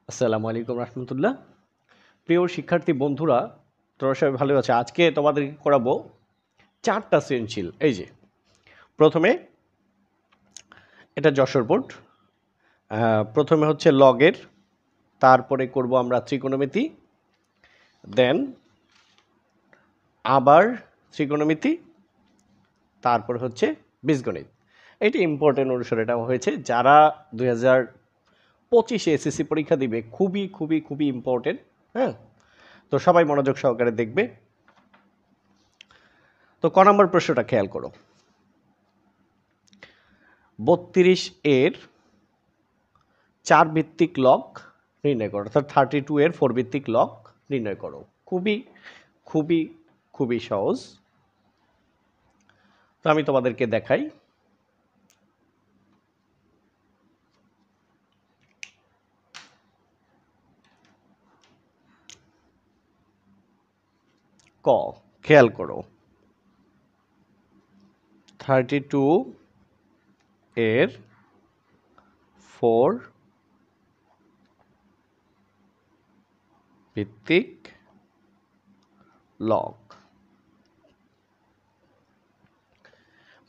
আসসালামু আলাইকুম রহমতুল্লাহ। প্রিয় শিক্ষার্থী বন্ধুরা, তোমরা সবাই ভালো আছে? আজকে তোমাদেরকে করাবো 4টা সৃজনশীল। এই যে প্রথমে এটা যশোর বোর্ড। প্রথমে হচ্ছে লগের, তারপরে করব আমরা ত্রিকোণমিতি, দেন আবার ত্রিকোণমিতি, তারপর হচ্ছে বীজগণিত। এটি ইম্পর্টেন্ট অনুসারে এটা হয়েছে। যারা 2025-এ এসএসসি পরীক্ষা দিবে, খুবই খুবই খুবই ইম্পর্টেন্ট। হ্যাঁ, তো সবাই মনোযোগ সহকারে দেখবে। তো ক নম্বর প্রশ্নটা খেয়াল করো। 32 এর 4 ভিত্তিক লগ নির্ণয় করো, অর্থাৎ 32 এর 4 ভিত্তিক লগ নির্ণয় করো। খুবই খুবই খুবই সহজ। তো আমি তোমাদেরকে দেখাই। ক, খেয়াল করো। 32 এর 4 ভিত্তিক লগ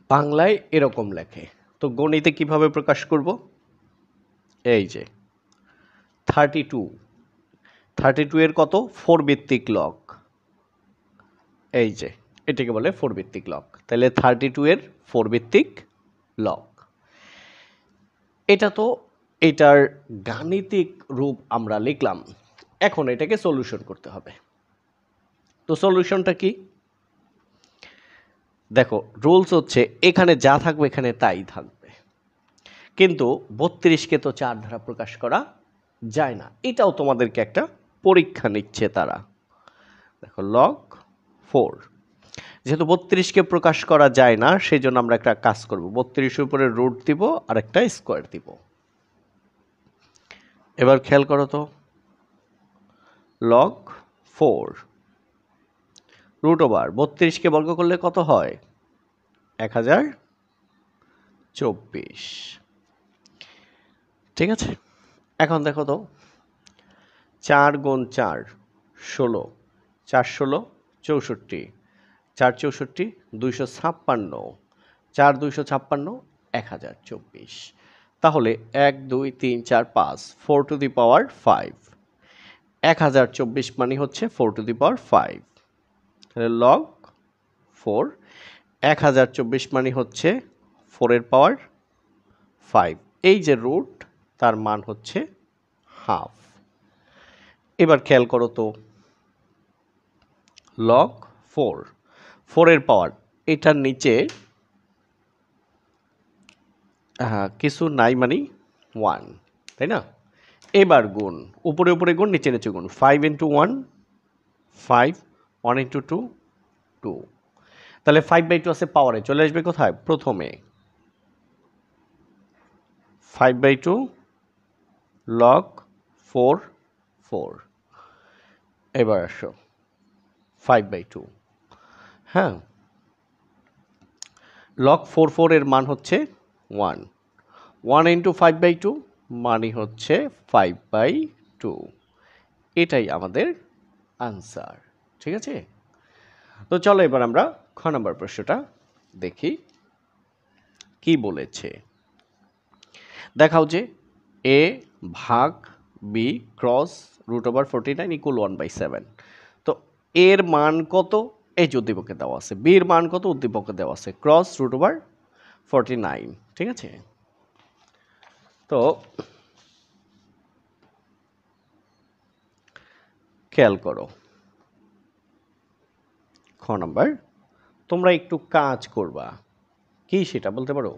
বাংলায় এরকম লেখে। তো গণিতে কিভাবে প্রকাশ করব? এই যে 32 এর কত? 4 ভিত্তিক লগ। এই যে এটাকে বলে 4 ভিত্তিক লগ। তাহলে 32 এর 4 ভিত্তিক লগ। এটা তো এটার গাণিতিক রূপ আমরা লিখলাম। এখন এটাকে সলিউশন করতে হবে। তো সলিউশনটা কি? দেখো, রুলস হচ্ছে এখানে যা থাকবে এখানে তাই থাকবে, কিন্তু 32কে তো 4 দ্বারা প্রকাশ করা যায় না। এটাও তোমাদেরকে একটা পরীক্ষা নিচ্ছে তারা। দেখো, লগ 4, যেহেতু 32কে প্রকাশ করা যায় না, সেই জন্য আমরা একটা কাজ করব। 32-এর উপরে রুট দিব আর একটা স্কোয়ার দিব। এবার খেয়াল করো তো, লগ 4 রুট ওভার 32কে বর্গ করলে কত হয়? 1024। ঠিক আছে, এখন দেখো তো, 4 গুণ 4 16, 4 16 64, 4 64 256, 4 256 1024। তাহলে 1 2 3 4 5 4 টু দি পাওয়ার 5, 1024 মানে হচ্ছে 4 টু দি পাওয়ার 5। তাহলে লগ 4, 1024 মানে হচ্ছে 4 এর পাওয়ার 5। এই যে রুট, তার মান হচ্ছে হাফ। এবার খেয়াল করো তো, লগ 4, 4 এর পাওয়ার, এটার নিচে কিছু নাই মানে 1, তাই না? এবার গুণ, উপরে উপরে গুণ, নিচে নিচে গুণ। 5 ইন্টু 1 5, 1 ইন্টু 2 2। তাহলে 5/2 আছে পাওয়ারে, চলে আসবে কোথায়? প্রথমে 5/2 লগ 4 4। এবার আসো 5/2। হ্যাঁ, লগ 4 4 এর মান হচ্ছে 1, 1 ইন্টু 5/2 মানে হচ্ছে 5/2। এটাই আমাদের আনসার। ঠিক আছে, তো চলো এবার আমরা খ নম্বর প্রশ্নটা দেখি কি বলেছে। দেখাও যে এ ভাগ B cross root over 49 equal 1/7। তো এর মান কত? এই যে উদ্দীপকে দেওয়া আছে। বির মান কত? উদ্দীপকে দেওয়া আছে। Cross root over 49। ঠিক আছে, তো খেয়াল করো খ নাম্বার, তোমরা একটু কাজ করবা। কি সেটা বলতে পারো?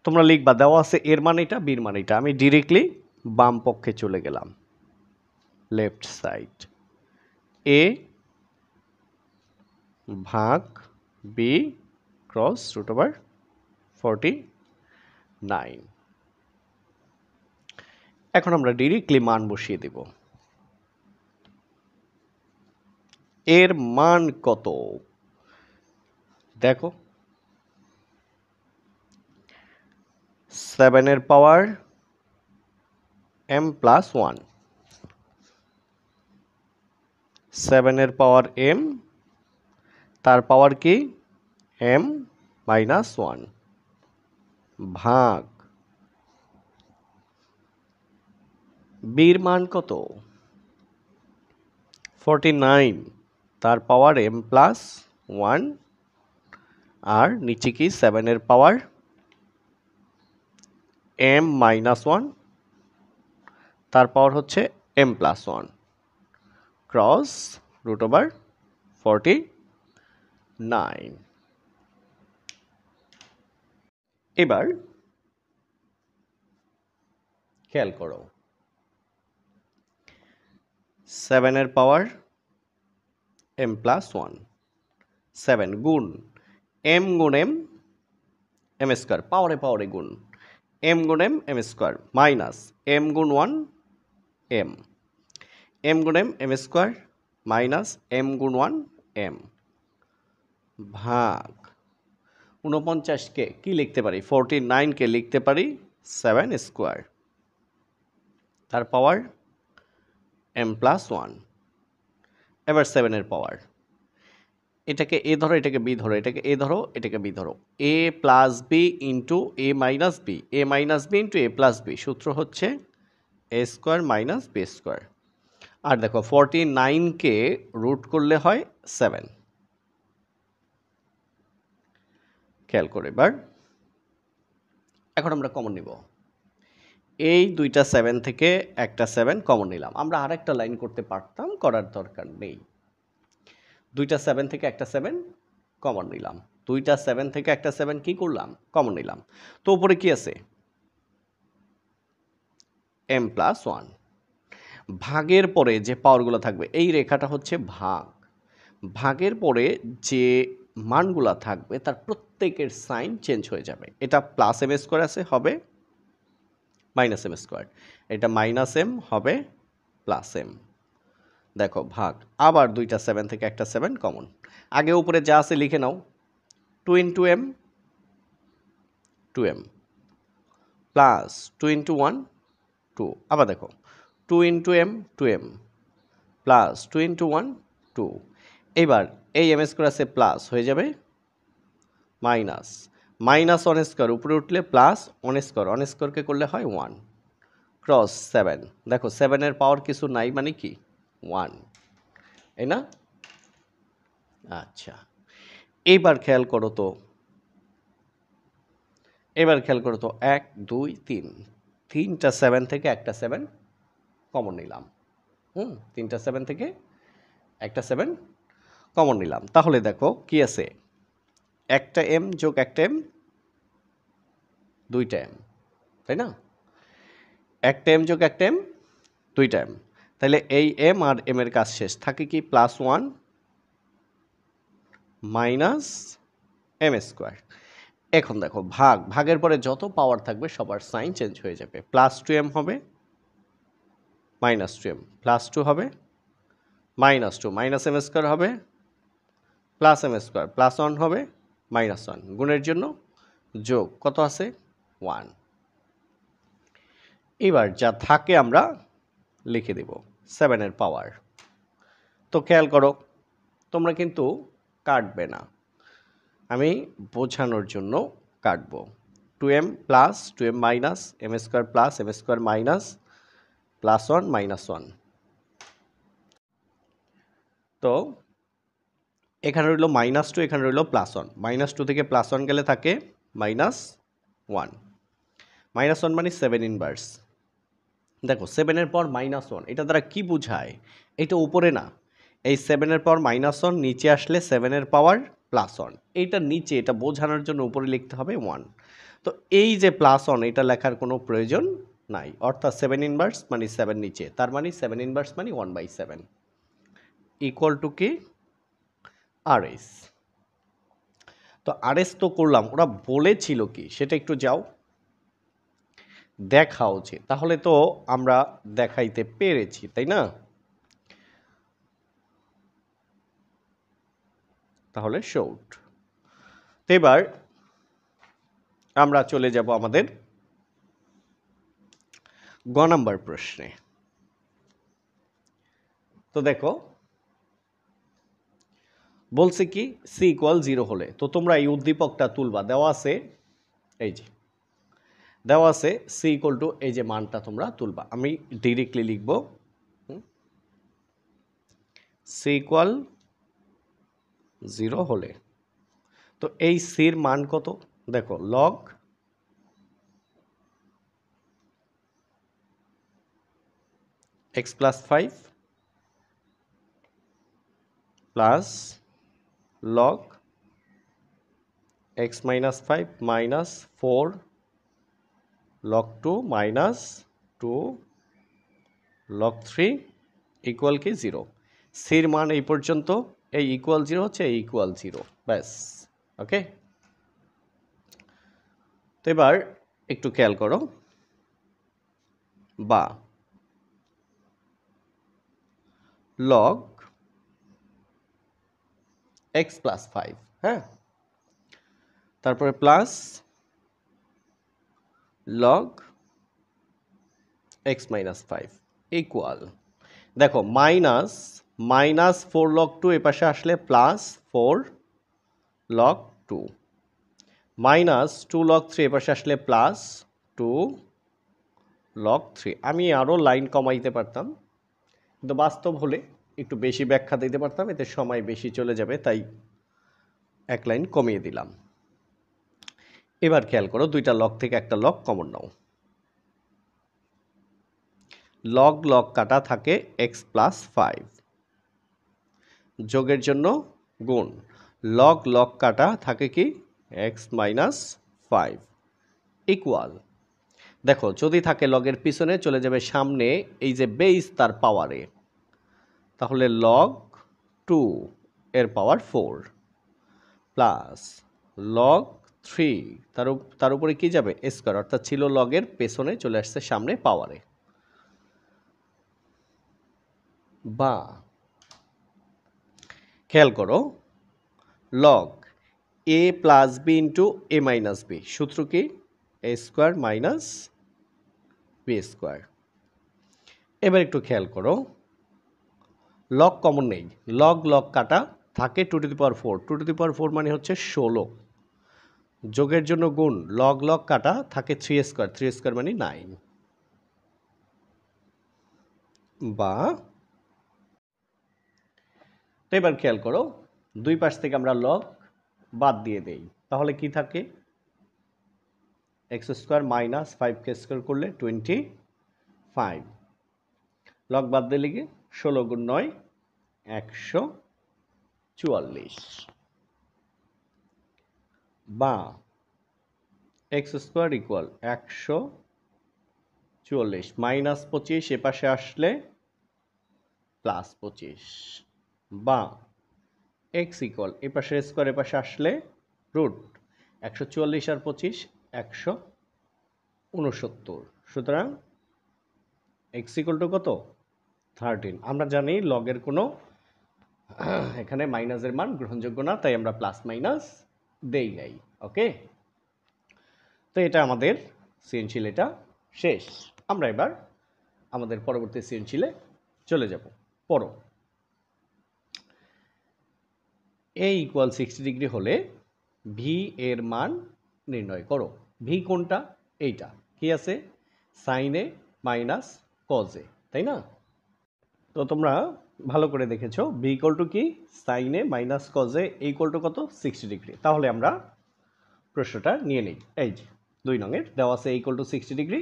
তোমরা লিখবা, দেওয়া আছে এর মান এটা, বির মান এটা। আমি ডিরেক্টলি বাম পক্ষে চলে গেলাম, লেফট সাইড। এ ভাগ বি ক্রস রুট ওভার 49। এখন আমরা ডিরেক্টলি মান বসিয়ে দেব। এর মান কত? দেখো, 7 এর পাওয়ার m প্লাস 1, 7 এর পাওয়ার m, তার পাওয়ার কি m মাইনাস 1 ভাগ বির মান কত 49, তার পাওয়ার m প্লাস 1 আর নিচে কি 7 এর পাওয়ার m মাইনাস 1, তার পাওয়ার হচ্ছে m plus 1 cross root over 49। এবার খেয়াল করো 7 এর পাওয়ার m প্লাস 1, 7 গুণ m গুণ m স্কোয়ার, পাওয়ারে পাওয়ারে গুণ m গুণ m স্কোয়ার মাইনাস m গুণ 1 m গুণ m স্কোয়ার মাইনাস m গুণ 1 m ভাগ 49কে কি লিখতে পারি 49কে লিখতে পারি 7 স্কোয়ার, তার পাওয়ার m প্লাস 1। এবার 7 এর পাওয়ার, এটাকে এ ধরো, এটাকে বি ধরো, এটাকে এ ধরো, এটাকে বি ধরো, A plus B into A minus B, A minus B into A plus B, সূত্র হচ্ছে এ স্কোয়ার মাইনাস বি স্কোয়ার। আর দেখো 49কে রুট করলে হয় 7। খেয়াল করে এবার এখন আমরা কমন নিব, এই দুইটা 7 থেকে একটা 7 কমন নিলাম। আমরা আরেকটা লাইন করতে পারতাম, করার দরকার নেই। দুইটা 7 থেকে একটা 7 কমন নিলাম, দুইটা 7 থেকে একটা 7 কি করলাম কমন নিলাম। তো উপরে কি আছে m প্লাস 1, ভাগের পরে যে পাওয়ারগুলো থাকবে এই রেখাটা হচ্ছে ভাগ, ভাগের পরে যে মানগুলা থাকবে তার প্রত্যেকের সাইন চেঞ্জ হয়ে যাবে। এটা প্লাস m স্কোয়ার আছে হবে মাইনাস m স্কোয়ার, এটা মাইনাস m হবে প্লাস m। দেখো ভাগ, আবার দুইটা 7 থেকে একটা 7 কমন, আগে উপরে যা আছে লিখে নাও, 2 into m 2m plus 2 into 1 2, আবার দেখো 2 into m 2m plus 2 into 1 2, এবার এই m স্কোয়ার আছে প্লাস হয়ে যাবে মাইনাস, মাইনাস 1 স্কোয়ার উপরে উঠলে প্লাস 1 স্কোয়ার, 1 স্কোয়ারকে করলে হয় 1 ক্রস 7। দেখো 7 এর পাওয়ার কিছু নাই মানে কি 1, এই না? আচ্ছা এইবার খেয়াল করো তো, এবার খেয়াল করো তো 1 2 3, তিনটা 7 থেকে একটা 7 কমন নিলাম। তিনটা 7 থেকে একটা 7 কমন নিলাম, তাহলে দেখো কি আছে একটা m যোগ একটা m দুইটা m, তাই না? একটা m যোগ একটা m দুইটা m, তাহলে এই m আর m এর কাজ শেষ, থাকে কি প্লাস 1 মাইনাস m স্কোয়ার। এখন দেখো ভাগ, ভাগের পরে যত পাওয়ার থাকবে সবার সাইন চেঞ্জ হয়ে যাবে, প্লাস 2m হবে মাইনাস 2m, প্লাস 2 হবে মাইনাস 2, মাইনাস m স্কোয়ার হবে প্লাস m স্কোয়ার, প্লাস 1 হবে মাইনাস 1, গুণের জন্য যোগ কত আছে 1। এবার যা থাকে আমরা লিখে দেব 7 এর পাওয়ার। তো খেয়াল করো তোমরা কিন্তু কাটবে না, আমি বোঝানোর জন্য কাটবো। 2m plus 2m minus m square plus m square minus plus 1 minus 1। তো এখানে রইল মাইনাস 2, এখানে রইল প্লাস 1, মাইনাস 2 থেকে প্লাস 1 গেলে থাকে মাইনাস 1, মাইনাস 1 মানে 7 ইনভার্স। দেখো 7 এর পর মাইনাস 1, এটা দ্বারা কি বোঝায়, এটা উপরে না, এই 7 এর পাওয়ার মাইনাস 1 নিচে আসলে 7 এর পাওয়ার প্লাস 1, এইটা নিচে, এটা বোঝানোর জন্য উপরে লিখতে হবে 1। তো এই যে প্লাস 1 এটা লেখার কোনো প্রয়োজন নাই, অর্থাৎ 7 ইনভার্স মানে 7 নিচে, তার মানে 7 ইনভার্স মানে 1/7 ইকুয়াল টু কি RS। তো RS তো করলাম, ওরা বলেছিল কি সেটা একটু যাও দেখা উচিত, তাহলে তো আমরা দেখাইতে পেরেছি তাই না? তাহলে শর্ট। তো এবার আমরা চলে যাব আমাদের গ নাম্বার প্রশ্নে। তো দেখো বলছে কি সি ইকুয়াল 0 হলে, তো তোমরা এই উদ্দীপকটা তুলবা, দেওয়া আছে এই যে দেওয়া আছে সি ইকুয়াল টু, এই যে মানটা তোমরা তুলবা, আমি ডিরেক্টলি লিখব সি ইকুয়াল 0 হলে। তো এই সির মান কত? দেখো log x plus 5 plus log x minus 5 minus 4 log 2 minus 2 log 3 equal কি 0। সির মান এই পর্যন্ত, এই ইকুয়াল 0 হচ্ছে, এই ইকুয়াল 0, ব্যাস। ওকে, তো এবার একটু খেয়াল করো, বা log x প্লাস 5, হ্যাঁ, তারপরে plus log x minus 5 equal, দেখো মাইনাস মাইনাস 4 log 2 এপাশে আসলে প্লাস 4 log 2, মাইনাস 2 log 3 এপাশে আসলে প্লাস 2 log 3। আমি আরও লাইন কমাইতে পারতাম, কিন্তু বাস্তব হলে একটু বেশি ব্যাখ্যা দিতে পারতাম, এতে সময় বেশি চলে যাবে, তাই এক লাইন কমিয়ে দিলাম। এবার খেয়াল করো, দুইটা লগ থেকে একটা লগ কমন নাও, লগ লগ কাটা থাকে x প্লাস 5, যোগের জন্য গুণ, লগ লগ কাটা থাকে কি x মাইনাস 5 ইকুয়াল, দেখো যদি থাকে লগের পিছনে চলে যাবে সামনে, এই যে বেস তার পাওয়ারে, তাহলে লগ 2 এর পাওয়ার 4 প্লাস লগ 3 তার উপরে কি যাবে স্কয়ার, অর্থাৎ ছিল লগের পেছনে চলে আসছে সামনে পাওয়ারে, বা খেয়াল করো লগ এ প্লাস বি ইন্টু এ মাইনাস বি, সূত্র কি এ স্কোয়ার মাইনাস বি স্কোয়ার। এবার একটু খেয়াল করো, লগ কমন নেই, লগ লগ কাটা থাকে 2 to the power 4, 2 to the পাওয়ার 4 মানে হচ্ছে 16, যোগের জন্য গুণ, লগ লগ কাটা থাকে 3 স্কোয়ার, 3 স্কোয়ার মানে 9, বা এবার খেয়াল করো দুই পাশ থেকে আমরা লগ বাদ দিয়ে দেই, তাহলে কি থাকে এক্স স্কোয়ার মাইনাস 5কে স্কোয়ার করলে 25, লগ বাদ দিলে কি 16 গুণ 9 144, বা এক্স স্কোয়ার ইকুয়াল 144 মাইনাস 25 এপাশে আসলে প্লাস 25, বা এক্স ইকুয়াল এপাশে স্কোয়ার এপাশে আসলে রুট 144 আর 25 169, সুতরাং এক্স ইকুয়াল টু কত 13। আমরা জানি লগের কোনো এখানে মাইনাসের মান গ্রহণযোগ্য না, তাই আমরা প্লাস মাইনাস দেই নাই। ওকে, তো এটা আমাদের সৃজনশীল, এটা শেষ। আমরা এবার আমাদের পরবর্তী সৃজনশীলে চলে যাব। পড়ো, এ ইকুয়াল 60 ডিগ্রি হলে ভি এর মান নির্ণয় করো। ভি কোনটা? এইটা কি আছে, sine A minus cos A, তাই না? তো তোমরা ভালো করে দেখেছো, ভি ইকুয়াল টু কি sine A minus cos A equal to কত 60 ডিগ্রি। তাহলে আমরা প্রশ্নটা নিয়ে নিই, এই যে 2 নংয়ের দেওয়া আছে equal to 60 degree,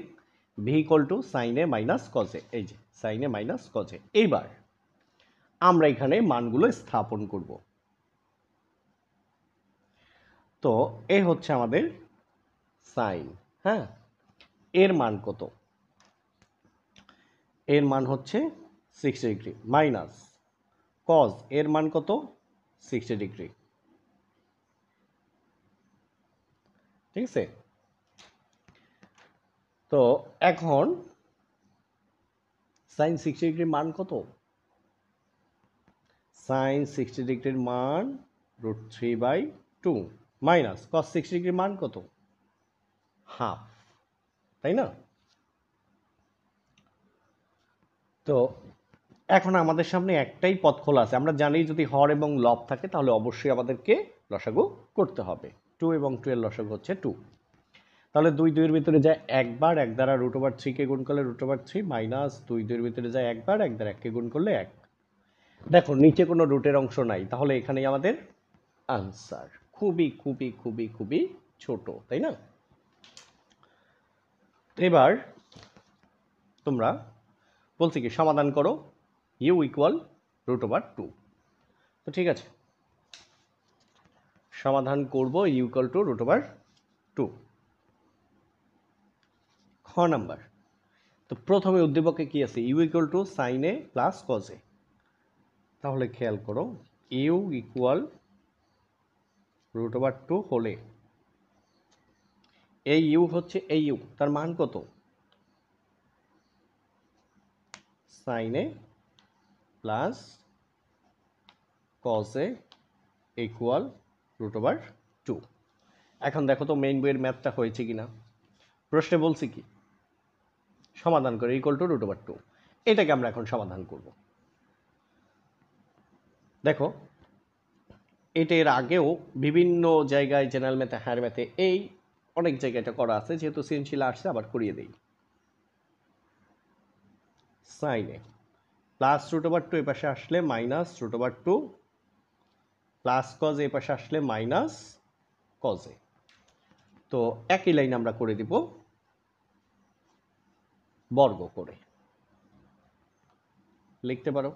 V equal to sine A minus cos A, এই যে sine A minus cos A. এইবার আমরা এখানে মানগুলো স্থাপন করব। তো এ হচ্ছে আমাদের সাইন, হ্যাঁ, এর মান কত, এর মান হচ্ছে 60 ডিগ্রি, মাইনাস কজ এর মান কত 60 ডিগ্রি, ঠিক আছে? তো এখন সাইন 60 ডিগ্রির মান কত, সাইন 60 ডিগ্রির মান √3/2 মাইনাস কস 60 ডিগ্রির মান কত হাফ, তাই না? তো এখন আমাদের সামনে একটাই পথ খোলা আছে, আমরা জানি যদি হর এবং লব থাকে তাহলে অবশ্যই আমাদেরকে লসাগু করতে হবে। 2 এবং 2 এর লসাগু হচ্ছে 2। তাহলে 2 2 এর ভিতরে যায় একবার, 1 দ্বারা √3 কে গুণ করলে √3 মাইনাস 2 2 এর ভিতরে যায় একবার, 1 দ্বারা 1 কে গুণ করলে 1। দেখো নিচে কোনো রুটের অংশ নাই, তাহলে এখানেই আমাদের আনসার। খুবই খুবই খুবই খুবই ছোট, তাই না? এবার তোমরা বলছি কি সমাধান করো u ইকুয়াল √2। তো ঠিক আছে, সমাধান করব u ইকুয়াল টু √2। খ নাম্বার, তো প্রথমে উদ্দীপকে কি আছে? u equal to sine A plus cos A. তাহলে খেয়াল করো u ইকুয়াল √2 হলে এই u হচ্ছে এই u, তার মান কত? Sine A plus cos A equal √2। এখন দেখো তো মেইন বইয়ের ম্যাথটা হয়েছে কিনা। প্রশ্নে বলছি কি সমাধান করে ইকুয়াল টু √2। এটাকে আমরা এখন সমাধান করব। দেখো এটা এর আগেও বিভিন্ন জায়গায় জেনারেল ম্যাথে, হায়ার ম্যাথে এই অনেক জায়গায় এটা করা আছে, যেহেতু সৃজনশীল আসছে আবার করিয়ে দেই। সাইন এ প্লাস √2 এ পাশে আসলে মাইনাস √2 প্লাস কজ এ পাশে আসলে মাইনাস কজ এ। তো একই লাইন আমরা করে দিব বর্গ করে। লিখতে পারো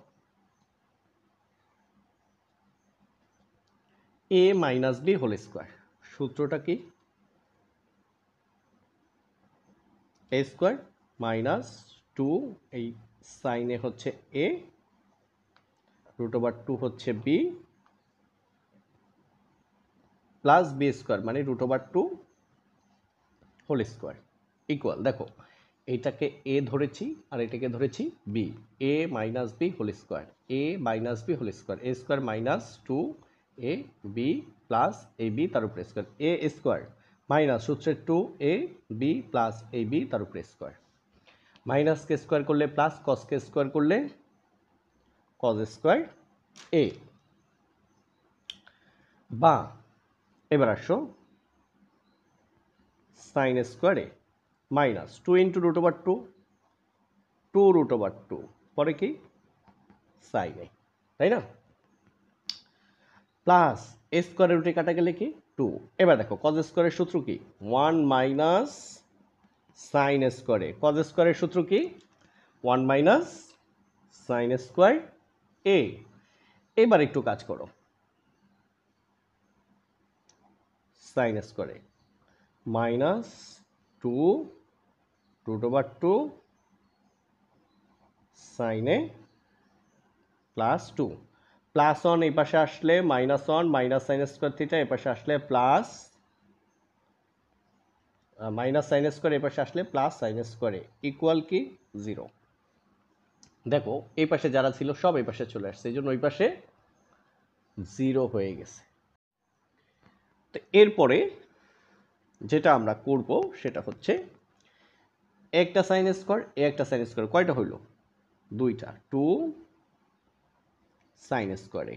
a minus b whole square. সূত্রটা কি? a স্কোয়ার মাইনাস 2, এই সাইন এ হচ্ছে a, √2 হচ্ছে b, প্লাস b স্কোয়ার মানে √2 হোল স্কোয়ার ইকুয়াল। দেখো এইটাকে a ধরেছি আর এটাকে ধরেছি b, a minus b whole square, a minus b whole square, a square minus 2 a b plus a b তার উপরে স্কোয়ার, a স্কোয়ার মাইনাস সূত্রের 2 a b plus a b তার উপরে স্কোয়ার, মাইনাস কে square করলে plus, কস কে square করলে cos square a। বা এবার আসো সাইন স্কোয়ার এ মাইনাস 2 ইন্টু √2, 2√2 পরে কি সাইন এ, তাই না? প্লাস এ স্কোয়ারের রুটে কাটা গেলে কি 2। এবার দেখো কজ স্কোয়ারের সূত্র কি 1 মাইনাস সাইন স্কোয়ারে, কজ স্কোয়ারের সূত্র কি 1 মাইনাস সাইন স্কোয়ার এ। এবার একটু কাজ করো, সাইন স্কোয়ারে minus 2√2 sign A plus 2, plus 1 এই পাশে আসলে minus 1 minus sine square theta, এই পাশে আসলে প্লাস মাইনাস সাইন স্কোয়ার, এই পাশে আসলে প্লাস সাইন স্কোয়ারে ইকুয়াল কি 0। দেখো এই পাশে যারা ছিল সব এই পাশে চলে আসছে, এই জন্য ওই পাশে 0 হয়ে গেছে। তো এরপরে যেটা আমরা করব সেটা হচ্ছে একটা সাইন স্কোয়ার একটা সাইন স্কোয়ার, কয়টা হইল? দুইটা, 2 সাইন স্কোয়ারে।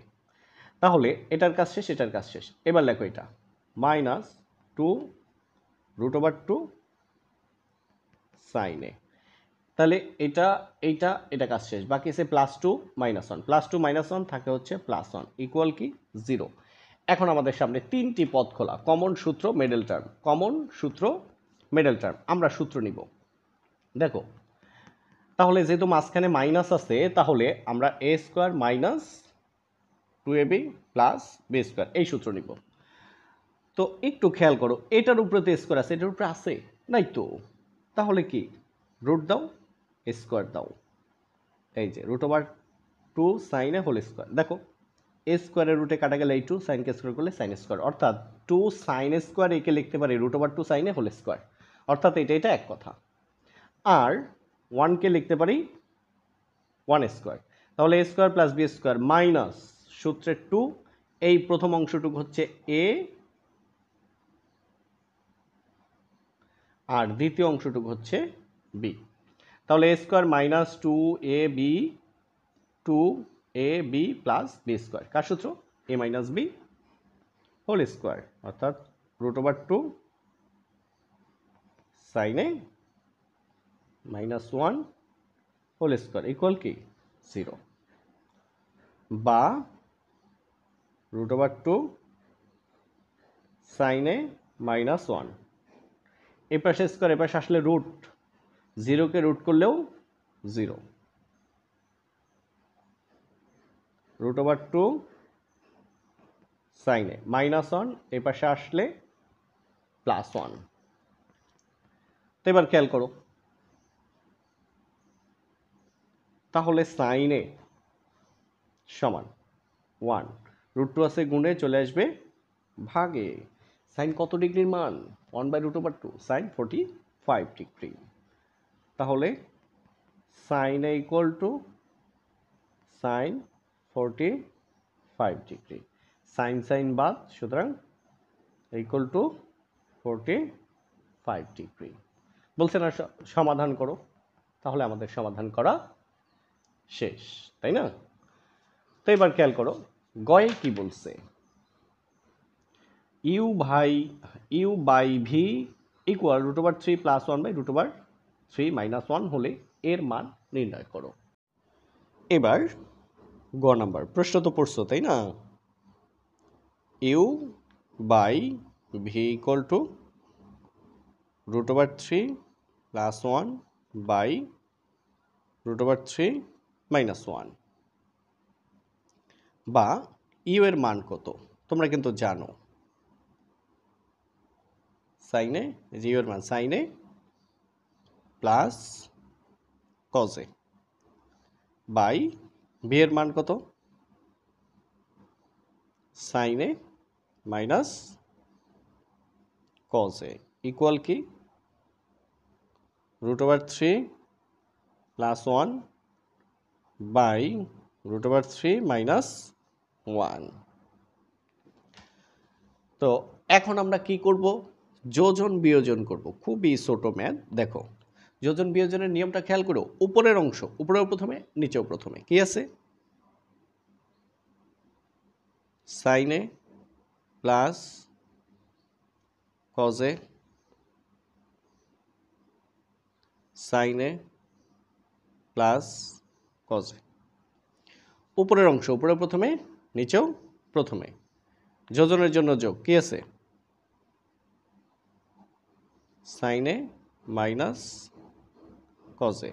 তাহলে এটার কাজ শেষ, এটার কাজ শেষ। এবার লেখো এটা মাইনাস 2√2 সাইন এ। তাহলে এটা কাজ শেষ, বাকি আছে +2 -1, +2 -1 থাকে হচ্ছে +1 ইকুয়াল কি 0। এখন আমাদের সামনে তিনটি পদ খোলা, কমন সূত্র মিডল টার্ম, কমন সূত্র মিডল টার্ম। আমরা সূত্র নিব। দেখো তাহলে যেহেতু মাঝখানে মাইনাস আছে তাহলে আমরা a square minus 2ab plus b square এই সূত্র নিব। তো একটু খেয়াল করো এটার উপরে তো স্কোয়ার আছে, এটার উপরে আছে নাই তো, তাহলে কি রুট দাও স্কোয়ার দাও, এই যে √2 সাইন এ হোল স্কোয়ার। দেখো এ স্কোয়ারের রুটে কাটা গেলে এই 2, সাইনকে স্কোয়ার করলে সাইন স্কোয়ার, অর্থাৎ 2 সাইন স্কোয়ার একে লিখতে পারি √2 সাইন এ হোল স্কোয়ার, অর্থাৎ এটা এক কথা। আর 1কে লিখতে পারি 1 স্কোয়ার, তাহলে a square plus b square minus সূত্রের 2, এই প্রথম অংশটুকু হচ্ছে a আর দ্বিতীয় অংশটুকু হচ্ছে b। তাহলে এ square minus two A B plus B square, কার সূত্র? A minus B whole square, অর্থাৎ √2 sign A minus 1 whole square equal কি 0, বা √2 সাইন এ মাইনাস 1, এ পাশে স্কোয়ার, এ পাশে আসলে রুট, 0কে রুট করলেও 0, √2 সাইন এ মাইনাস 1, এ পাশে আসলে প্লাস 1। তো এবার খেয়াল করো, তাহলে সাইন এ সমান 1, √2 আছে গুণে চলে আসবে ভাগে, সাইন কত ডিগ্রির মান? 1/√2 সাইন 45 ডিগ্রি। তাহলে sine A equal to sine 45 degree, sine sine বাদ, সুতরাং ইকুয়াল টু 45 ডিগ্রি। বলছে না সমাধান করো, তাহলে আমাদের সমাধান করা শেষ, তাই না? তো এবার খেয়াল করো গয়ে কি বলছে, U by V equal √3 plus 1/√3 minus 1 হলে এর মান নির্ণয় করো। এবার গ নাম্বার প্রশ্ন তো পড়ছো, তাই না? U by V equal to √3 plus 1 by √3 minus 1, বা ইউ এর মান কত তোমরা কিন্তু জানো, সাইনে ইউ এর মান সাইনে প্লাস কজে, বাই ভি এর মান কত? সাইনে মাইনাস কজে ইকুয়াল কি √3 প্লাস 1 বাই √3 মাইনাস 1। তো এখন আমরা কি করব? যোজন বিয়োজন করব, খুবই ছোট ম্যাথ। দেখো যোজন বিয়োজনের নিয়মটা খেয়াল করো, উপরের অংশ উপরেও প্রথমে, নিচেও প্রথমে। কি আছে? সাইনে প্লাস কজে, সাইনে প্লাস কজে, উপরের অংশ উপরে প্রথমে, নিচেও প্রথমে। যোজনের জন্য যোগ কি আছে? সাইনে মাইনাস কজে।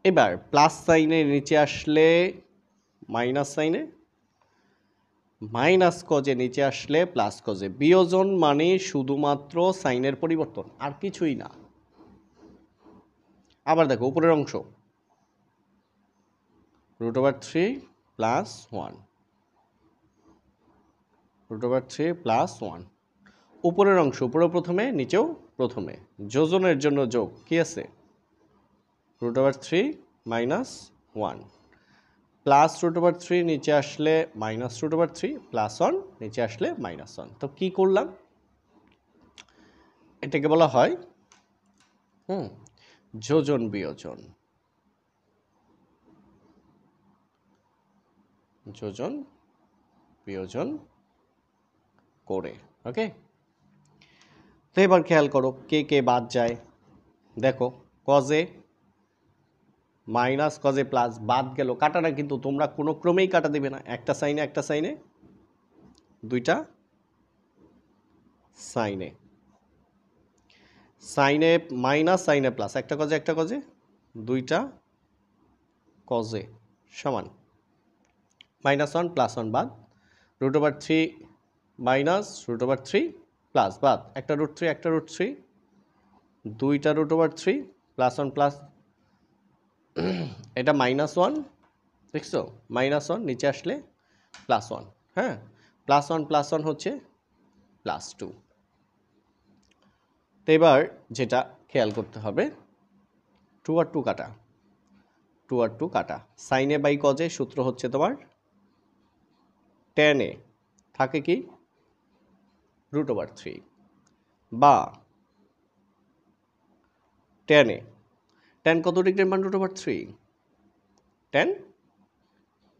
এবার প্লাস সাইনে নিচে আসলে মাইনাস সাইনে, মাইনাস কজে নিচে আসলে প্লাস কজে। বিয়োজন মানে শুধুমাত্র সাইনের পরিবর্তন, আর কিছুই না। আবার দেখো উপরের অংশ √3 প্লাস 1, √3 প্লাস 1, উপরের অংশ উপরেও প্রথমে, নিচেও প্রথমে। যোজনের জন্য যোগ কি আছে? √3 মাইনাস 1, প্লাস √3 নিচে আসলে মাইনাস √3, প্লাস 1 নিচে আসলে মাইনাস 1। তো কি করলাম? এটাকে বলা হয় যোজন বিয়োজন, যোজন বিয়োজন করে। ওকে, তো এবার খেয়াল করো কে কে বাদ যায়। দেখো কজে মাইনাস কজে প্লাস বাদ গেল, কাটাটা কিন্তু তোমরা কোনো ক্রমেই কাটা দেবে না, একটা সাইনে একটা সাইনে, দুইটা সাইনে, সাইনে মাইনাস সাইনে প্লাস, একটা কজে, দুইটা কজে সমান -1 প্লাস 1 বাদ, √3 মাইনাস √3 প্লাস বাদ, একটা √3 দুইটা √3 প্লাস 1 প্লাস, এটা -1 দেখছো, -1 নিচে আসলে +1, হ্যাঁ, +1 হচ্ছে +2। তো এবার যেটা খেয়াল করতে হবে, 2 আর 2 কাটা, 2 আর 2 কাটা, সাইনে বাই কজে সূত্র হচ্ছে তোমার tan এ থাকে কি √3, বা tan tan কত ডিগ্রির মান √3? tan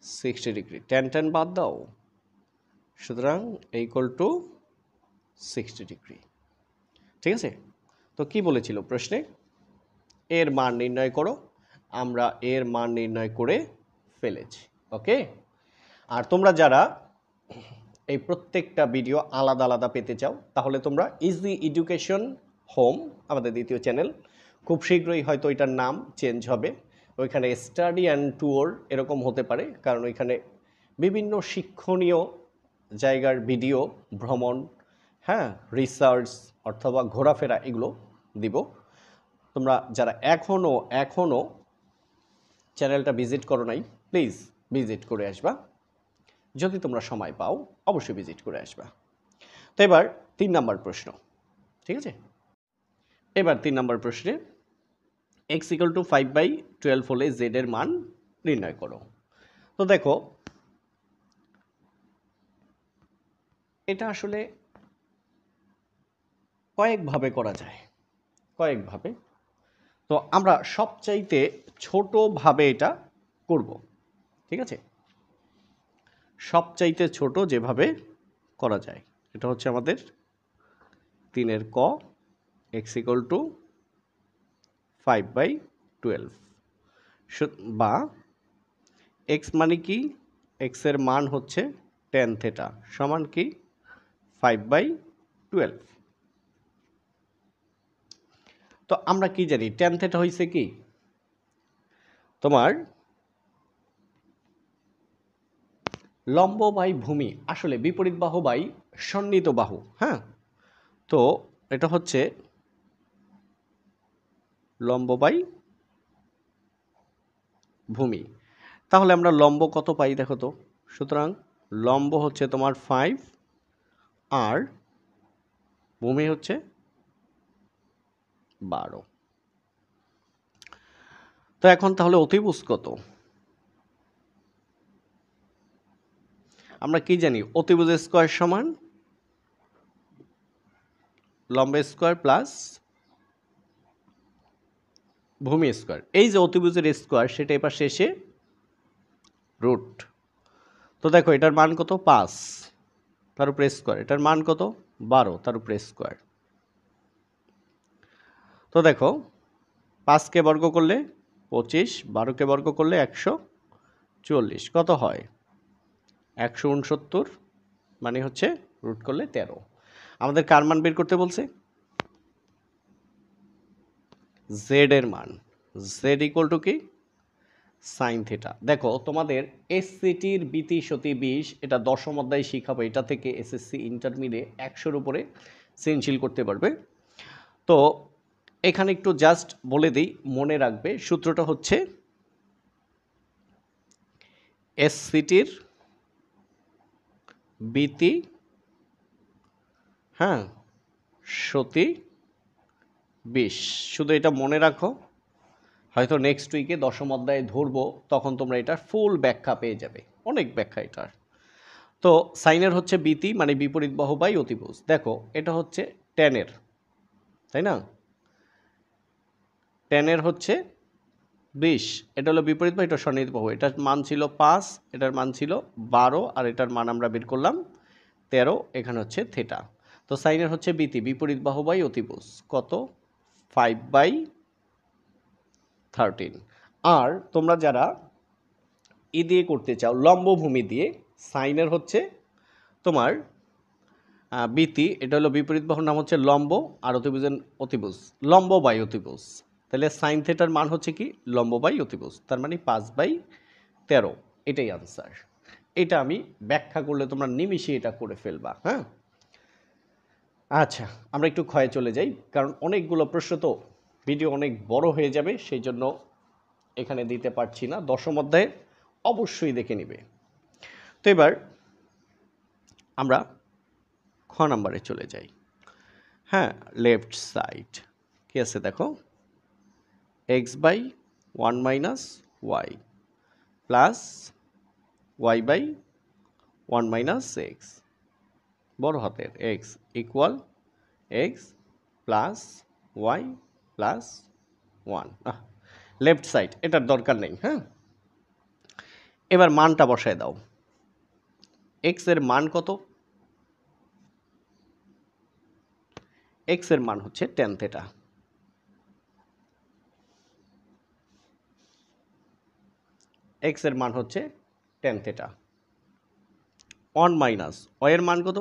60 degree. tan বাদ দাও, সুতরাং ইকুয়াল টু 60 ডিগ্রি। ঠিক আছে? তো কি বলেছিল প্রশ্নে? এর মান নির্ণয় করো। আমরা এর মান নির্ণয় করে ফেলেছি। ওকে? আর তোমরা যারা এই প্রত্যেকটা ভিডিও আলাদা আলাদা পেতে চাও, তাহলে তোমরা ইজি এডুকেশন হোম, আমাদের দ্বিতীয় চ্যানেল, খুব শীঘ্রই হয়তো এটার নাম চেঞ্জ হবে। ওইখানে স্টাডি অ্যান্ড ট্যুর এরকম হতে পারে, কারণ ওইখানে বিভিন্ন শিক্ষণীয় জায়গার ভিডিও, ভ্রমণ, হ্যাঁ, রিসার্চ অথবা ঘোরাফেরা এগুলো দিব। তোমরা যারা এখনও চ্যানেলটা ভিজিট করো নাই, প্লিজ ভিজিট করে আসবা। যদি তোমরা সময় পাও অবশ্যই ভিজিট করে আসবা। তো এবার 3 নাম্বার প্রশ্ন। ঠিক আছে? এবার 3 নাম্বার প্রশ্নে x = 5/12 হলে z এর মান নির্ণয় করো। তো দেখো, এটা আসলে কয়েকভাবে করা যায়, কয়েকভাবে। তো আমরা সবচাইতে ছোটভাবে এটা করব। ঠিক আছে? সবচাইতে ছোট যেভাবে করা যায় এটা হচ্ছে আমাদের 3 ক, x = 5/12, বা x মানে কি? x এর মান হচ্ছে tan θ সমান কি? 5/12। তো আমরা কি জানি tan θ হইছে কি? তোমার লম্ব বাই ভূমি, আসলে বিপরীত বাহু বাই সন্নিহিত বাহু। হ্যাঁ, তো এটা হচ্ছে লম্ব বাই ভূমি। তাহলে আমরা লম্ব কত পাই দেখো তো। সুতরাং লম্ব হচ্ছে তোমার 5 আর ভূমি হচ্ছে 12। তো এখন তাহলে অতিভুজ কত? আমরা কি জানি? অতিভুজ স্কয়ার সমান লম্ব স্কয়ার প্লাস ভূমি স্কয়ার। এই যে অতিভুজের স্কয়ার, সেটা এবার শেষে রুট। তো দেখো এটার মান কত? 5, তার উপরে স্কয়ার। এটার মান কত? 12, তার উপরে স্কয়ার। তো দেখো 5কে বর্গ করলে 25, 12কে বর্গ করলে 140, কত হয়? 169, মানে হচ্ছে রুট করলে 13। আমাদের কার মান বের করতে বলছে? জেড এর মান। জেড ইকুয়াল টু কি? Sine theta. দেখো তোমাদের এসসিটির বিতি সতি 20, এটা 10ম অধ্যায় শিখাবো। এটা থেকে এসএসসি ইন্টারমিডিয়েট 100-র উপরে সৃজনশীল করতে পারবে। তো এখানে একটু জাস্ট বলে দিই, মনে রাখবে। সূত্রটা হচ্ছে এসসিটির বিতি, হ্যাঁ, সতি 20। শুধু এটা মনে রাখো, হয়তো নেক্সট উইকে 10ম অধ্যায়ে ধরবো, তখন তোমরা এটার ফুল ব্যাখ্যা পেয়ে যাবে। অনেক ব্যাখ্যা এটার। তো সাইনের হচ্ছে বিতি, মানে বিপরীত বাহু বাই অতিভুজ। দেখো এটা হচ্ছে ট্যানের, তাই না? ট্যানের হচ্ছে 20, এটা হলো বিপরীত বাহু, এটা সন্নিহিত বাহু। এটার মান ছিল 5, এটার মান ছিল 12, আর এটার মান আমরা বের করলাম 13। এখানে হচ্ছে থিটা। তো সাইনের হচ্ছে বিতি, বিপরীত বাহু বাই অতিভুজ, কত? 5/13। আর তোমরা যারা দিয়ে করতে চাও, লম্ব ভূমি দিয়ে, সাইনের হচ্ছে তোমার বিতি, এটা হলো বিপরীত বাহুর নাম হচ্ছে লম্ব, আর অতিভুজ লম্ব বাই অতিভুজ। তাহলে সাইন থিটার মান হচ্ছে কি? লম্ব বাই অতিভুজ, তার মানে 5/13। এটাই আনসার। এটা আমি ব্যাখ্যা করলে তোমরা নিমিষে এটা করে ফেলবা। হ্যাঁ, আচ্ছা, আমরা একটু ক্ষয়ে চলে যাই, কারণ অনেকগুলো প্রশ্ন, তো ভিডিও অনেক বড় হয়ে যাবে, সেই জন্য এখানে দিতে পারছি না। 10ম অধ্যায়ে অবশ্যই দেখে নিবে। তো এবার আমরা খ নাম্বারে চলে যাই। হ্যাঁ, লেফট সাইড কি আছে দেখো, x/1 - y plus y/1 - x, বড় হাতের x equal x plus y plus 1। Left side, এটার দরকার নেই। হ্যাঁ, এবার মানটা বসায় দাও। এক্স এর মান কত? এক্স এর মান হচ্ছে ট্যান থেটা। এক্স এর মান হচ্ছে ট্যান থেটা। 1 মাইনাস ওয়াই এর মান কত?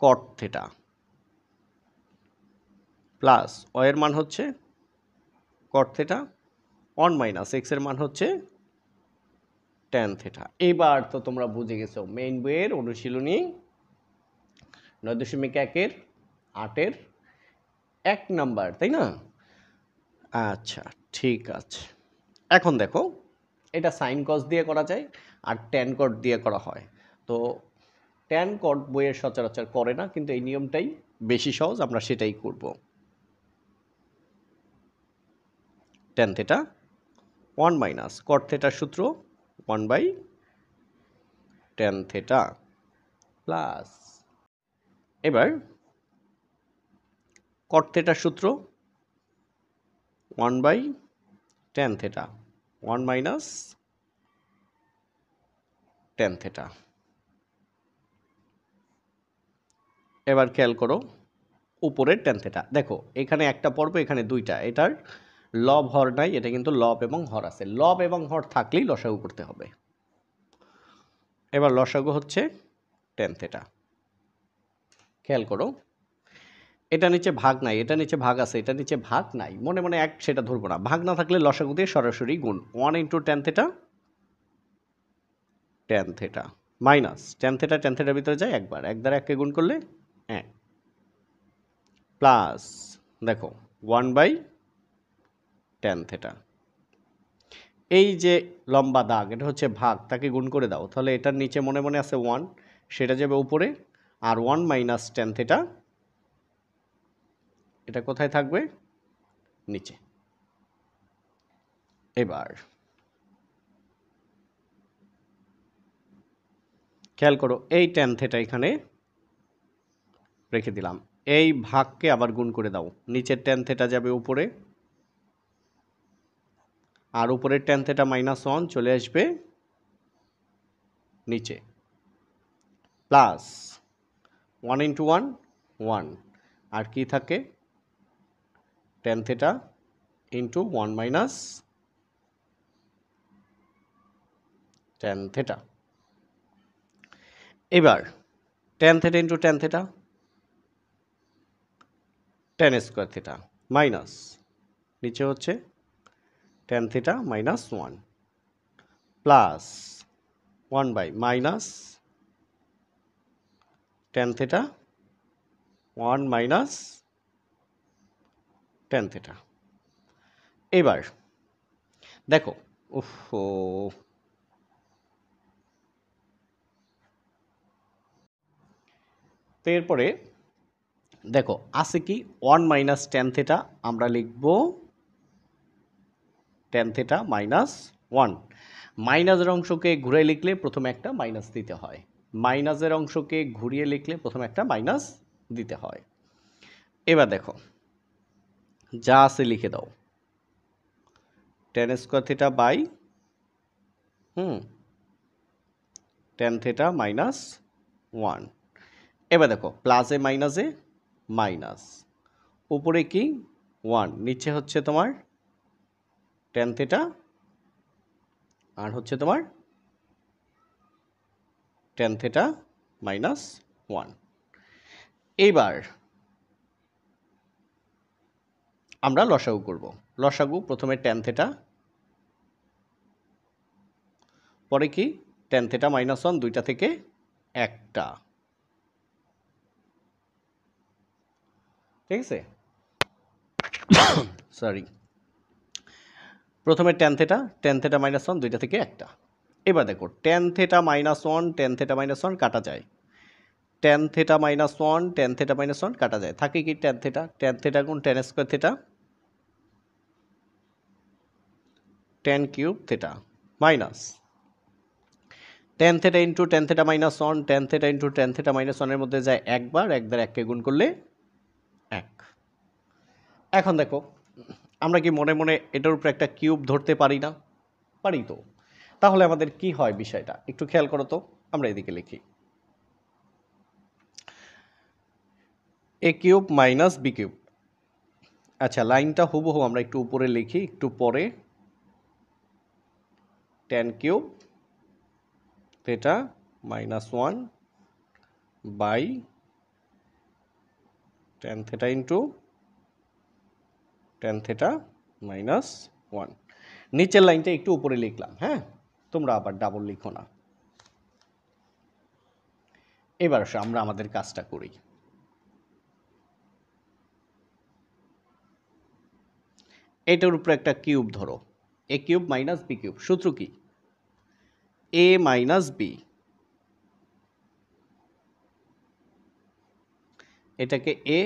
কট থেটা। প্লাস ওয়াই এর মান হচ্ছে কট থেটা। 1 মাইনাস এক্স এর মান হচ্ছে ট্যান থেটা। এবার তো তোমরা বুঝে গেছো মেইন বইয়ের অনুশীলনী 9.1-এর 8-এর 1 নাম্বার, তাই না? আচ্ছা, ঠিক আছে। এখন দেখো, এটা সাইন কস দিয়ে করা যায় আর ট্যান কট দিয়ে করা হয়। তো ট্যান কট বইয়ের সচরাচর করে না, কিন্তু এই নিয়মটাই বেশি সহজ, আমরা সেটাই করব। ট্যান থেটা 1 মাইনাস কট থেটার সূত্র 1 বাই ট্যান থেটা প্লাস, এবার কট থেটার সূত্র 1 by tan theta 1 minus tan theta. এবার খেয়াল করো উপরের ট্যান থেটা, দেখো এখানে একটা পর্ব, এখানে দুইটা, এটার লব হর নাই, এটা কিন্তু লব এবং হর আছে। লব এবং হর থাকলেই লসাগু করতে হবে। এবার লসাগু হচ্ছে ট্যান থেটা। খেয়াল করো, এটা নিচে ভাগ নাই, এটা নিচে ভাগ আছে, এটা নিচে ভাগ নাই, মনে মনে এক সেটা ধরবো না। ভাগ না থাকলে লসাগু দিয়ে সরাসরি গুণ 1 into tan theta, tan theta minus tan theta, tan থেটার ভিতরে যায় একবার, এক দ্বারা এককে গুণ করলে 1 প্লাস দেখো 1 বাই ট্যান থেটা। এই যে লম্বা দাগ, এটা হচ্ছে ভাগ, তাকে গুণ করে দাও, তাহলে এটার নিচে মনে মনে আছে 1, সেটা যাবে উপরে, আর 1 মাইনাস ট্যান থেটা এটা কোথায় থাকবে? নিচে। এবার খেয়াল করো, এই ট্যান থেটা এখানে রেখে দিলাম, এই ভাগকে আবার গুণ করে দাও, নিচের ট্যান থেটা যাবে উপরে, আর উপরের ট্যান থেটা -1 চলে আসবে নিচে, প্লাস 1 ইন্টু 1 1, আর কি থাকে? Tan theta into 1 minus tan theta. এবার tan theta into tan theta, tan square theta minus নিচে হচ্ছে tan theta -1 plus 1 by minus tan theta 1 minus tan theta. এবার দেখো, উফো, তো এরপরে দেখো আছে কি 1 মাইনাস ট্যান থেটা, আমরা লিখব ট্যান থেটা -1। মাইনাসের অংশকে ঘুরে লিখলে প্রথমে একটা মাইনাস দিতে হয়, মাইনাসের অংশকে ঘুরিয়ে লিখলে প্রথমে একটা মাইনাস দিতে হয়। এবার দেখো যা আছে লিখে দাও, tan square theta by tan theta -1। এবার দেখো প্লাসে মাইনাসে মাইনাস, উপরে কি 1, নিচে হচ্ছে তোমার ট্যান থেটা, আর হচ্ছে তোমার ট্যান থেটা -1। এইবার আমরা লসাগু করব। লসাগু প্রথমে ট্যান থেটা, পরে কি ট্যান থেটা -1, দুইটা থেকে একটা, ঠিক আছে? সরি, প্রথমে ট্যান থেটা -1, দুইটা থেকে একটা। এবার দেখো ট্যান থেটা -1 ট্যান থেটা -1 কাটা যায়, ট্যান থেটা -1 ট্যান থেটা -1 কাটা যায়, থাকে কি ট্যান থেটা গুণ tan square theta, tan cube theta minus tan theta into tan theta -1, tan theta into tan theta -1 এর মধ্যে যায় একবার, এক দ্বারা এককে গুণ করলে 1। এখন দেখো আমরা কি মনে মনে এটার উপরে একটা কিউব ধরতে পারি না? পারি তো। তাহলে আমাদের কি হয় বিষয়টা একটু খেয়াল করো তো। আমরা এদিকে লিখি এ কিউব মাইনাস বি কিউব। আচ্ছা, লাইনটা হুবহু আমরা একটু উপরে লিখি, একটু পরে tan cube theta -1 by tan theta into tan theta -1। নিচের লাইনটা একটু উপরে লিখলাম, হ্যাঁ, তোমরা আবার ডাবল লিখো না। এবার আমরা আমাদের কাজটা করি। এটার উপরে একটা কিউব ধরো, A cube minus B cube. সূত্র কি? এ মাইনাস বি, এটাকে এ,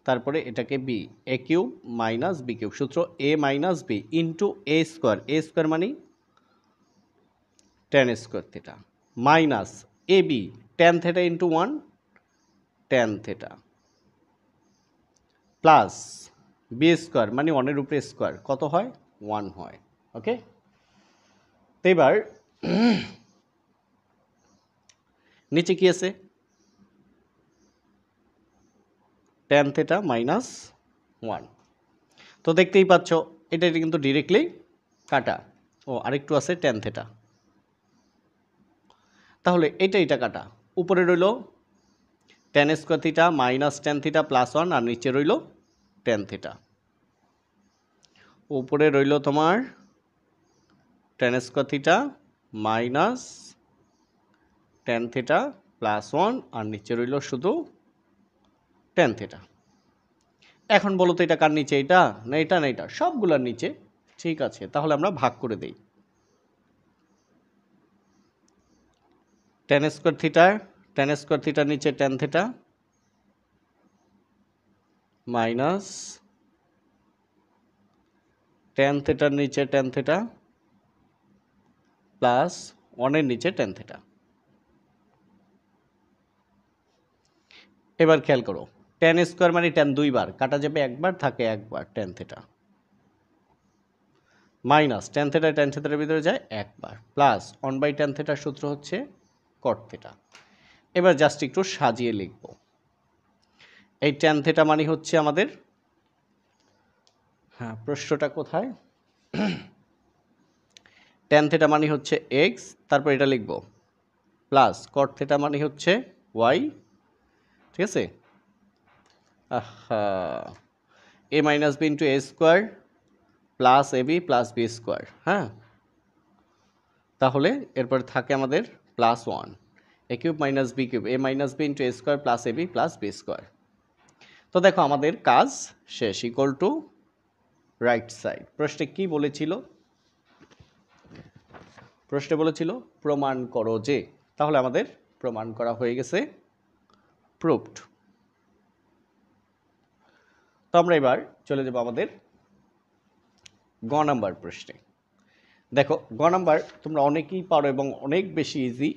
তারপরে এটাকে B, A cube minus B cube. সূত্র A minus B into A square, A square মানে tan square theta, minus A B tan theta into 1 tan theta, plus B square মানে 1-এর উপরে square, কত হয়? 1 হয়। ওকে, তো এবার নিচে কি আছে? tan theta -1। তো দেখতেই পাচ্ছ এটা কিন্তু ডিরেক্টলি কাটা। ও আরেকটু আছে tan থিটা, তাহলে এটা কাটা। উপরে রইল tan square theta minus tan theta plus 1, আর নিচে রইল tan থিটা। উপরে রইল তোমার tan square theta minus tan theta plus 1, আর নিচে রইল শুধু tan থিটা। এখন বলো তো এটা কার নিচে? এটা না এটা না এটা? সবগুলোর নিচে। ঠিক আছে, তাহলে আমরা ভাগ করে দেই। tan স্কোয়ার থিটার নিচে tan থিটা মাইনাস tan থিটার নিচে tan থিটা প্লাস 1-এর নিচে tan থিটা। এবার খেয়াল করো, tan স্কোয়ার মানে tan 2 বার, কাটা যাবে একবার, থাকে একবার tan থিটা, মাইনাস tan থিটার ভিতরে যায় একবার, প্লাস 1/tan থিটার সূত্র হচ্ছে cot থিটা। এবার জাস্ট একটু সাজিয়ে লিখব। এই tan থিটা মানে হচ্ছে আমাদের, হ্যাঁ প্রশ্নটা কোথায়? tan থিটা মানে হচ্ছে x, তারপর এটা লিখব প্লাস cot থিটা মানে হচ্ছে y। ঠিক আছে, এ minus B into A square plus A B plus B square. হ্যাঁ, তাহলে এরপর থাকে আমাদের plus 1, A cube minus B cube, A minus B into A square plus A B plus B square. তো দেখো আমাদের কাজ শেষ, ইকুয়াল টু রাইট সাইড। প্রশ্নে কি বলেছিল? প্রশ্নে বলেছিল প্রমাণ করো যে, তাহলে আমাদের প্রমাণ করা হয়ে গেছে, প্রুভড। তো আমরা এবার চলে যাব আমাদের গ নাম্বার প্রশ্নে। দেখো গ নাম্বার তোমরা অনেকেই পারো এবং অনেক বেশি ইজি,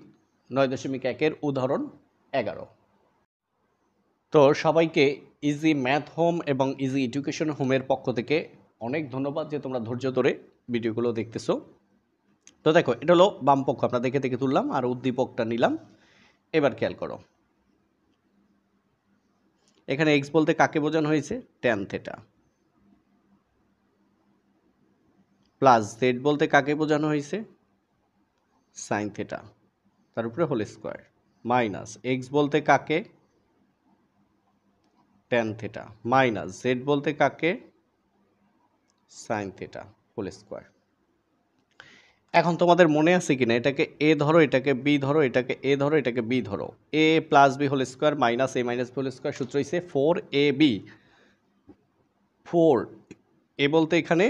9.1-এর উদাহরণ 11। তো সবাইকে ইজি ম্যাথ হোম এবং ইজি এডুকেশন হোমের পক্ষ থেকে অনেক ধন্যবাদ যে তোমরা ধৈর্য ধরে ভিডিওগুলো দেখতেছো। তো দেখো এটা হলো বাম পক্ষ, আমরা দেখে দেখে তুললাম আর উদ্দীপকটা নিলাম। এবার খেয়াল করো, এখানে এক্স বলতে কাকে বোঝানো হয়েছে? tan থিটা, প্লাস জেড বলতে কাকে বোঝানো হয়েছে? সাইন থিটা, তার উপরে হোল স্কোয়ার, মাইনাস এক্স বলতে কাকে? tan থিটা, মাইনাস জেড বলতে কাকে? Sine theta whole square. এখন তোমাদের মনে আছে কিনা, এটাকে এ ধরো, এটাকে বি ধরো, এটাকে এ ধরো, এটাকে বি ধরো, A plus B whole square minus A minus B whole square, সূত্র হচ্ছে 4ab। 4 এ বলতে এখানে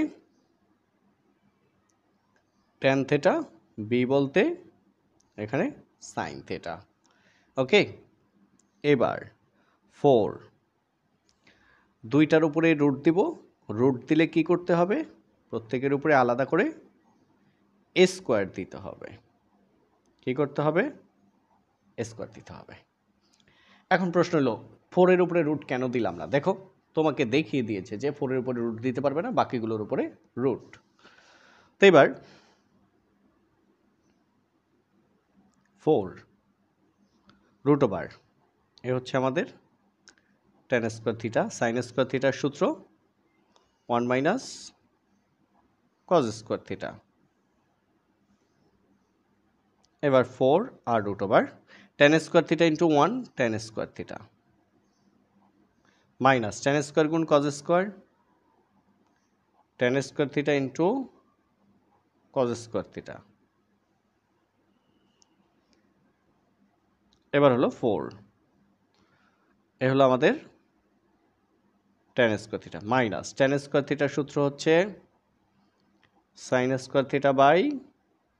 tan থিটা, বি বলতে এখানে সাইন থিটা। ওকে, এবার 4 দুইটার উপরে রুট দিব, রুট দিলে কি করতে হবে? প্রত্যেকের উপরে আলাদা করে এ স্কোয়ার দিতে হবে। কি করতে হবে? স্কোয়ার দিতে হবে। এখন প্রশ্ন হলো 4-এর উপরে রুট কেন দিলাম না? দেখো তোমাকে দেখিয়ে দিয়েছে যে 4 এর উপরে রুট দিতে পারবে না, বাকিগুলোর উপরে রুট। তো এবার 4 রুট ওভার এ হচ্ছে আমাদের tan square theta, sin square থিটার সূত্র 1 মাইনাস cos স্কয়ার থিটা। এবার 4 আর root over tan square theta into 1 tan square theta minus tan square গুণ cos square tan square theta into cos square theta. এবার হলো 4, A হলো আমাদের tan square theta minus tan square থিটার সূত্র হচ্ছে sin square theta by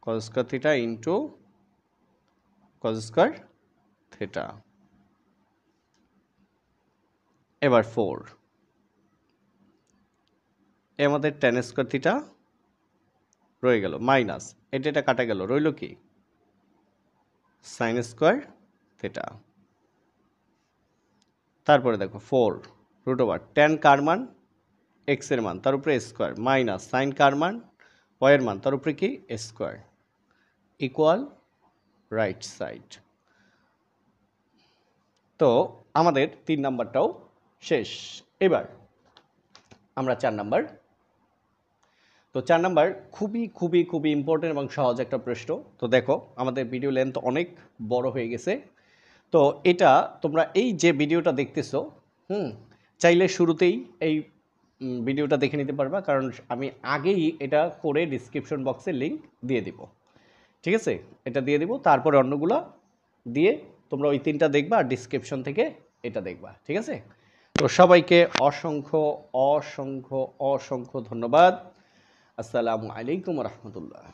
cos square theta into cos square theta. এবার 4 এ আমাদের tan স্কয়ার থিটা রয়ে গেল মাইনাস এটা কাটা গেল, রইল কি sin স্কয়ার থিটা। তারপরে দেখো 4 রুট ওভার tan কার মান x এর মান তার উপরে স্কয়ার মাইনাস sin কার মান y এর মান তার উপরে কি স্কয়ার ইকুয়াল রাইট সাইড। তো আমাদের 3 নাম্বারটাও শেষ। এবার আমরা 4 নাম্বার। তো 4 নাম্বার খুবই খুবই খুবই ইম্পর্টেন্ট এবং সহজ একটা প্রশ্ন। তো দেখো আমাদের ভিডিও লেন্থ অনেক বড় হয়ে গেছে। তো এটা তোমরা এই যে ভিডিওটা দেখতেছো চাইলে শুরুতেই এই ভিডিওটা দেখে নিতে পারবা, কারণ আমি আগেই এটা করে ডিসক্রিপশন বক্সে লিংক দিয়ে দিব। ঠিক আছে, এটা দিয়ে দিব, তারপরে অন্যগুলো দিয়ে তোমরা ওই 3টা দেখবা আর ডিসক্রিপশন থেকে এটা দেখবা। ঠিক আছে, তো সবাইকে অসংখ্য অসংখ্য অসংখ্য ধন্যবাদ। আসসালামু আলাইকুম রহমতুল্লাহ।